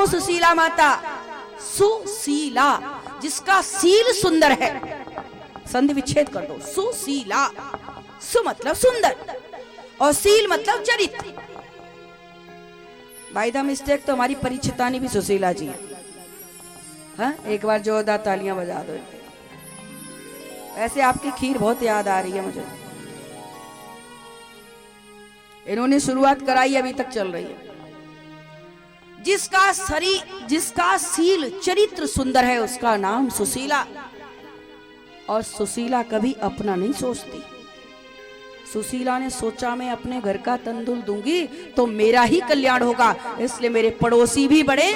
मानो सुशीला माता, सुशीला जिसका सील सुंदर है, संधि विच्छेद कर दो, सुशीला, सु मतलब सुंदर और सील मतलब चरित्र। बाय द मिस्टेक तो हमारी परिचितानी भी सुशीला जी है। हाँ, एक बार जोरदार तालियां बजा दो। ऐसे आपकी खीर बहुत याद आ रही है मुझे, इन्होंने शुरुआत कराई, अभी तक चल रही है। जिसका सील चरित्र सुंदर है उसका नाम सुशीला। और सुशीला कभी अपना नहीं सोचती। सुशीला ने सोचा मैं अपने घर का तंदूर दूंगी तो मेरा ही कल्याण होगा, इसलिए मेरे पड़ोसी भी बढ़े,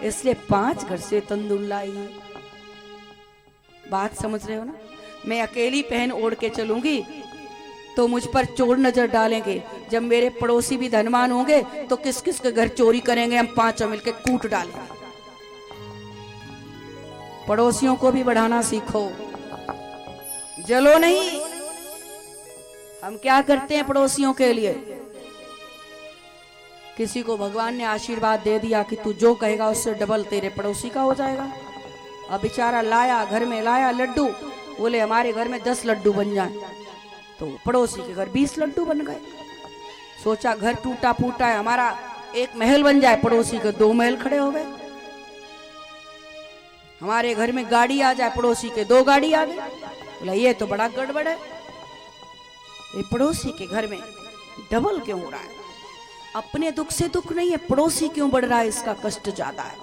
इसलिए 5 घर से तंदूर लाई। बात समझ रहे हो ना? मैं अकेली पहन ओढ़ के चलूंगी तो मुझ पर चोर नजर डालेंगे, जब मेरे पड़ोसी भी धनवान होंगे तो किस किस के घर चोरी करेंगे, हम 5 मिलकर कूट डालेंगे। पड़ोसियों को भी बढ़ाना सीखो, जलो नहीं। हम क्या करते हैं पड़ोसियों के लिए? किसी को भगवान ने आशीर्वाद दे दिया कि तू जो कहेगा उससे डबल तेरे पड़ोसी का हो जाएगा। अब बेचारा लाया, घर में लाया लड्डू, बोले हमारे घर में 10 लड्डू बन जाए, तो पड़ोसी के घर 20 लड्डू बन गए। सोचा घर टूटा फूटा है, हमारा एक महल बन जाए, पड़ोसी के 2 महल खड़े हो गए। हमारे घर में गाड़ी आ जाए, पड़ोसी के 2 गाड़ी आ गई। बोला ये तो बड़ा गड़बड़ है, ये पड़ोसी के घर में डबल क्यों हो रहा है? अपने दुख से दुख नहीं है, पड़ोसी क्यों बढ़ रहा है, इसका कष्ट ज्यादा है।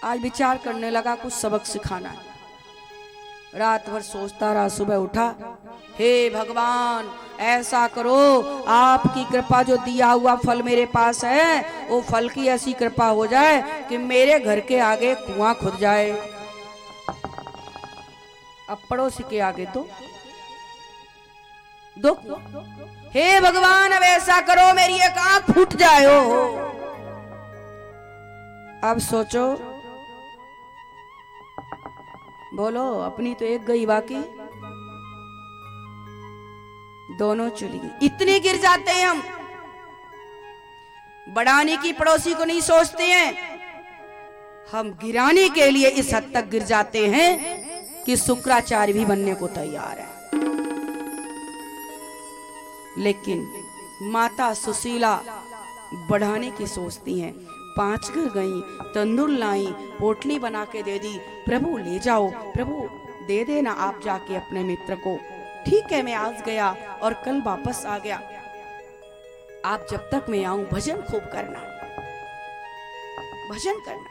आज विचार करने लगा कुछ सबक सिखाना है। रात भर सोचता रहा, सुबह उठा, हे भगवान ऐसा करो, आपकी कृपा जो दिया हुआ फल मेरे पास है, वो फल की ऐसी कृपा हो जाए कि मेरे घर के आगे कुआं खुद जाए। अब पड़ोसी के आगे दो, हे भगवान अब ऐसा करो मेरी एक आंख फूट जाए हो। अब सोचो, बोलो अपनी तो एक गई, बाकी दोनों चली गई। इतने गिर जाते हैं हम, बढ़ाने की पड़ोसी को नहीं सोचते हैं, हम गिराने के लिए इस हद तक गिर जाते हैं कि शुक्राचार्य भी बनने को तैयार है। लेकिन माता सुशीला बढ़ाने की सोचती हैं। 5 घर गई, तंदूर लाई, पोटली बना के दे दी, प्रभु ले जाओ, प्रभु दे देना आप जाके अपने मित्र को। ठीक है मैं आज गया और कल वापस आ गया, आप जब तक मैं आऊं भजन खूब करना, भजन करना।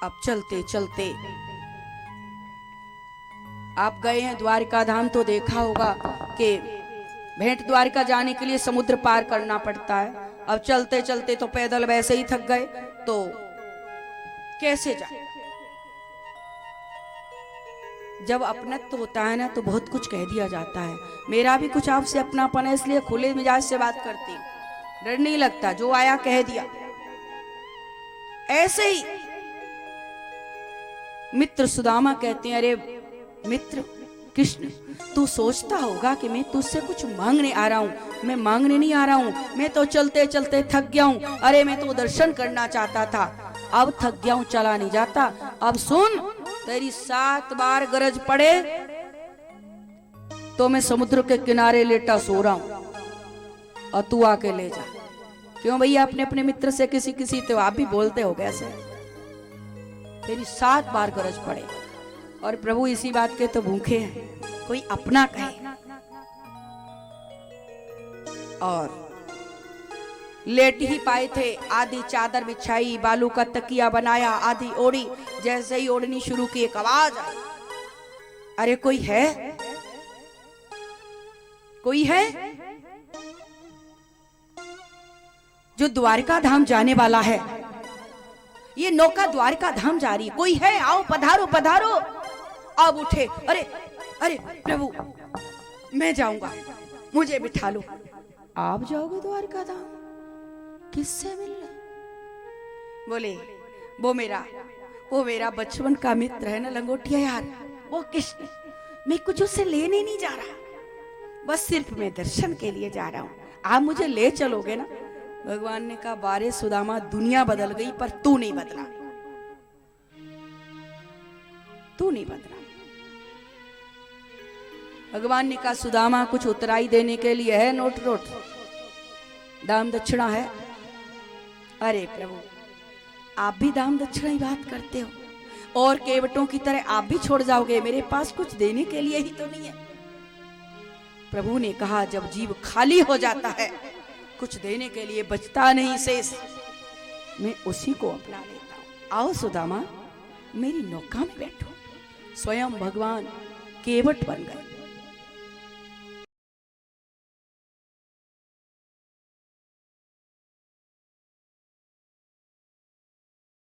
अब चलते चलते आप गए हैं द्वारिका धाम तो देखा होगा कि भेंट द्वारिका जाने के लिए समुद्र पार करना पड़ता है। अब चलते चलते तो पैदल वैसे ही थक गए तो कैसे जाए? जब अपनत्व होता है ना तो बहुत कुछ कह दिया जाता है। मेरा भी कुछ आपसे अपनापन है, इसलिए खुले मिजाज से बात करती हूँ, डर नहीं लगता, जो आया कह दिया। ऐसे ही मित्र सुदामा कहते हैं, अरे मित्र कृष्ण तू सोचता होगा कि मैं तुझसे कुछ मांगने आ रहा हूं, मैं मांगने नहीं आ रहा हूं, मैं तो चलते चलते थक गया हूं। अरे मैं तो दर्शन करना चाहता था, अब थक गया हूं, चला नहीं जाता। अब सुन, तेरी 7 बार गरज पड़े तो मैं समुद्र के किनारे लेटा सो रहा हूं और तू आके ले जा। क्यों भैया, अपने अपने मित्र से किसी किसी तो आप भी बोलते हो कैसे? तेरी 7 बार गरज पड़े और प्रभु इसी बात के तो भूखे हैं, कोई अपना कहे। और लेट ही पाए थे, आधी चादर बिछाई, बालू का तकिया बनाया, आधी ओढ़ी। जैसे ही ओढ़नी शुरू की एक आवाज आई, अरे कोई है, कोई है जो द्वारिका धाम जाने वाला है? ये नौका द्वारिका धाम जा रही है, कोई है? आओ पधारो पधारो। अब उठे, अरे अरे प्रभु मैं जाऊंगा, मुझे बिठा लो। आप जाओगे द्वारिका धाम? किससे मिलने? बोले वो मेरा बचपन का मित्र है ना, लंगोटिया यार, वो कृष्ण, मैं कुछ उससे लेने नहीं जा रहा, बस सिर्फ मैं दर्शन के लिए जा रहा हूं, आप मुझे ले चलोगे ना? भगवान ने कहा, बारे सुदामा, दुनिया बदल गई पर तू नहीं बदला, तू नहीं बदला। भगवान ने कहा, सुदामा कुछ उतराई देने के लिए है, नोट नोट दाम दक्षिणा है। अरे प्रभु, आप भी दाम दक्षिणा की बात करते हो और केवटों की तरह आप भी छोड़ जाओगे, मेरे पास कुछ देने के लिए ही तो नहीं है। प्रभु ने कहा, जब जीव खाली हो जाता है, कुछ देने के लिए बचता नहीं शेष, मैं उसी को अपना लेता हूं। आओ सुदामा, मेरी नौका में बैठो। स्वयं भगवान केवट बन गए।